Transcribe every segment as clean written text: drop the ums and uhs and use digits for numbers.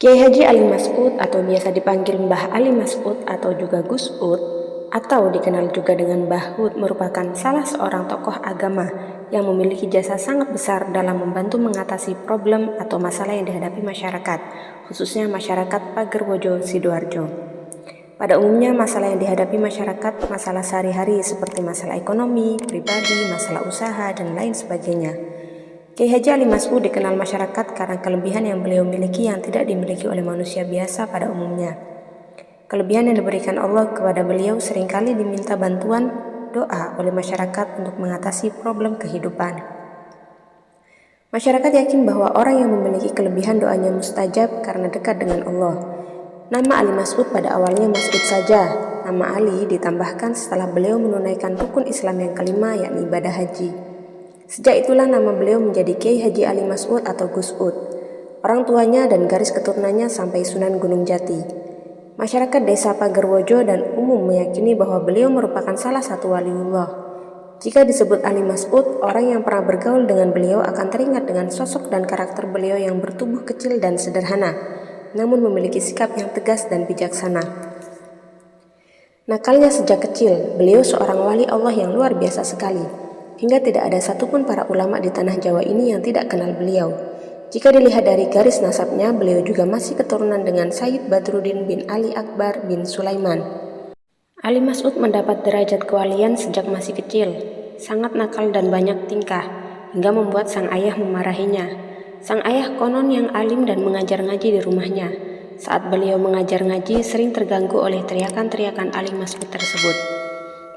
Kiai Haji Ali Mas'ud atau biasa dipanggil Mbah Ali Mas'ud atau juga Gus Ud atau dikenal juga dengan Mbah Hud merupakan salah seorang tokoh agama yang memiliki jasa sangat besar dalam membantu mengatasi problem atau masalah yang dihadapi masyarakat, khususnya masyarakat Pagerwojo, Sidoarjo. Pada umumnya masalah yang dihadapi masyarakat masalah sehari-hari seperti masalah ekonomi, pribadi, masalah usaha, dan lain sebagainya. Kiai Haji Ali Mas'ud dikenal masyarakat karena kelebihan yang beliau miliki yang tidak dimiliki oleh manusia biasa pada umumnya. Kelebihan yang diberikan Allah kepada beliau seringkali diminta bantuan doa oleh masyarakat untuk mengatasi problem kehidupan. Masyarakat yakin bahwa orang yang memiliki kelebihan doanya mustajab karena dekat dengan Allah. Nama Ali Mas'ud pada awalnya Mas'ud saja. Nama Ali ditambahkan setelah beliau menunaikan rukun Islam yang kelima, yakni ibadah haji. Sejak itulah nama beliau menjadi Kiai Haji Ali Mas'ud atau Gus Ud. Orang tuanya dan garis keturunannya sampai Sunan Gunung Jati. Masyarakat desa Pagerwojo dan umum meyakini bahwa beliau merupakan salah satu waliullah. Jika disebut Ali Mas'ud, orang yang pernah bergaul dengan beliau akan teringat dengan sosok dan karakter beliau yang bertubuh kecil dan sederhana, namun memiliki sikap yang tegas dan bijaksana. Nakalnya sejak kecil, beliau seorang wali Allah yang luar biasa sekali. Hingga tidak ada satupun para ulama di tanah Jawa ini yang tidak kenal beliau. Jika dilihat dari garis nasabnya, beliau juga masih keturunan dengan Sayyid Badruddin bin Ali Akbar bin Sulaiman. Ali Mas'ud mendapat derajat kewalian sejak masih kecil, sangat nakal dan banyak tingkah, hingga membuat sang ayah memarahinya. Sang ayah konon yang alim dan mengajar ngaji di rumahnya. Saat beliau mengajar ngaji, sering terganggu oleh teriakan-teriakan Ali Mas'ud tersebut.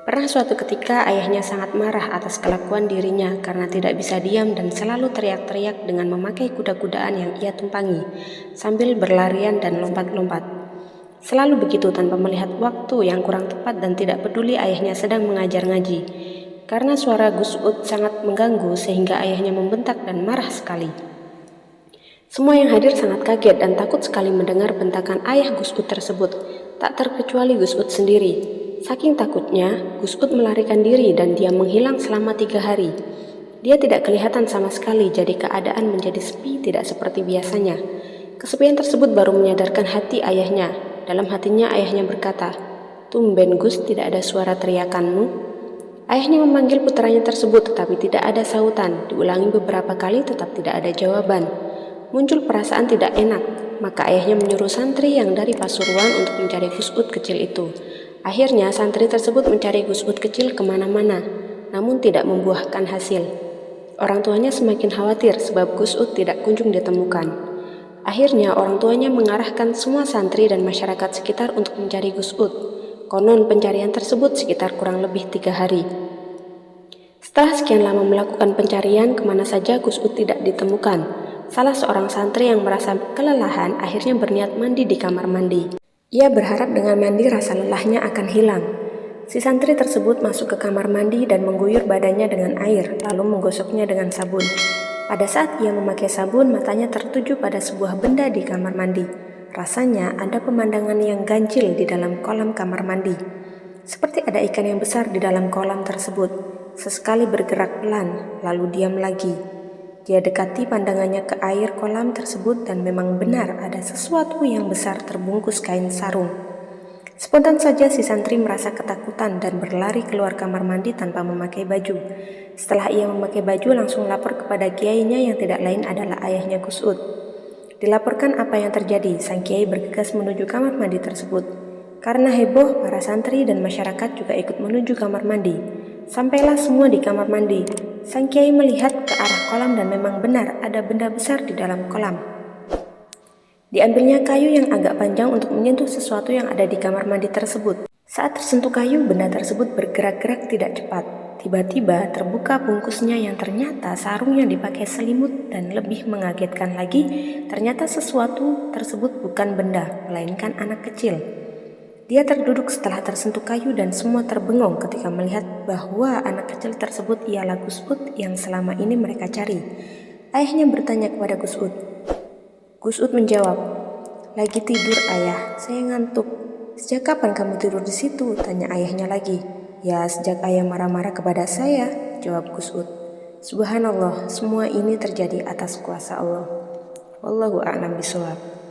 Pernah suatu ketika ayahnya sangat marah atas kelakuan dirinya karena tidak bisa diam dan selalu teriak-teriak dengan memakai kuda-kudaan yang ia tumpangi sambil berlarian dan lompat-lompat. Selalu begitu tanpa melihat waktu yang kurang tepat dan tidak peduli ayahnya sedang mengajar ngaji. Karena suara Gus Ud sangat mengganggu sehingga ayahnya membentak dan marah sekali. Semua yang hadir sangat kaget dan takut sekali mendengar bentakan ayah Gus Ud tersebut, tak terkecuali Gus Ud sendiri. Saking takutnya, Gus Ud melarikan diri dan dia menghilang selama 3 hari. Dia tidak kelihatan sama sekali, jadi keadaan menjadi sepi tidak seperti biasanya. Kesepian tersebut baru menyadarkan hati ayahnya. Dalam hatinya ayahnya berkata, "Tumben Gus, tidak ada suara teriakanmu." Ayahnya memanggil putranya tersebut tetapi tidak ada sautan. Diulangi beberapa kali tetap tidak ada jawaban. Muncul perasaan tidak enak, maka ayahnya menyuruh santri yang dari Pasuruan untuk mencari Gus Ud kecil itu. Akhirnya santri tersebut mencari Gus Ud kecil kemana-mana, namun tidak membuahkan hasil. Orang tuanya semakin khawatir sebab Gus Ud tidak kunjung ditemukan. Akhirnya orang tuanya mengarahkan semua santri dan masyarakat sekitar untuk mencari Gus Ud. Konon pencarian tersebut sekitar kurang lebih 3 hari. Setelah sekian lama melakukan pencarian, kemana saja Gus Ud tidak ditemukan. Salah seorang santri yang merasa kelelahan akhirnya berniat mandi di kamar mandi. Ia berharap dengan mandi rasa lelahnya akan hilang. Si santri tersebut masuk ke kamar mandi dan mengguyur badannya dengan air, lalu menggosoknya dengan sabun. Pada saat ia memakai sabun, matanya tertuju pada sebuah benda di kamar mandi. Rasanya ada pemandangan yang ganjil di dalam kolam kamar mandi. Seperti ada ikan yang besar di dalam kolam tersebut. Sesekali bergerak pelan, lalu diam lagi. Dia dekati pandangannya ke air kolam tersebut dan memang benar ada sesuatu yang besar terbungkus kain sarung. Spontan saja si santri merasa ketakutan dan berlari keluar kamar mandi tanpa memakai baju. Setelah ia memakai baju langsung lapor kepada kiainya yang tidak lain adalah ayahnya Gus Ud. Dilaporkan apa yang terjadi, sang kiai bergegas menuju kamar mandi tersebut. Karena heboh, para santri dan masyarakat juga ikut menuju kamar mandi. Sampailah semua di kamar mandi. Sang kiai melihat ke arah kolam dan memang benar ada benda besar di dalam kolam. Diambilnya kayu yang agak panjang untuk menyentuh sesuatu yang ada di kamar mandi tersebut. Saat tersentuh kayu, benda tersebut bergerak-gerak tidak cepat. Tiba-tiba terbuka bungkusnya yang ternyata sarung yang dipakai selimut dan lebih mengagetkan lagi, ternyata sesuatu tersebut bukan benda, melainkan anak kecil. Dia terduduk setelah tersentuh kayu dan semua terbengong ketika melihat bahwa anak kecil tersebut ialah Gus Ud yang selama ini mereka cari. Ayahnya bertanya kepada Gus Ud. Gus Ud menjawab, "Lagi tidur ayah, saya ngantuk." "Sejak kapan kamu tidur di situ?" tanya ayahnya lagi. "Ya sejak ayah marah-marah kepada saya," jawab Gus Ud. Subhanallah, semua ini terjadi atas kuasa Allah. Wallahu a'lam bishawab.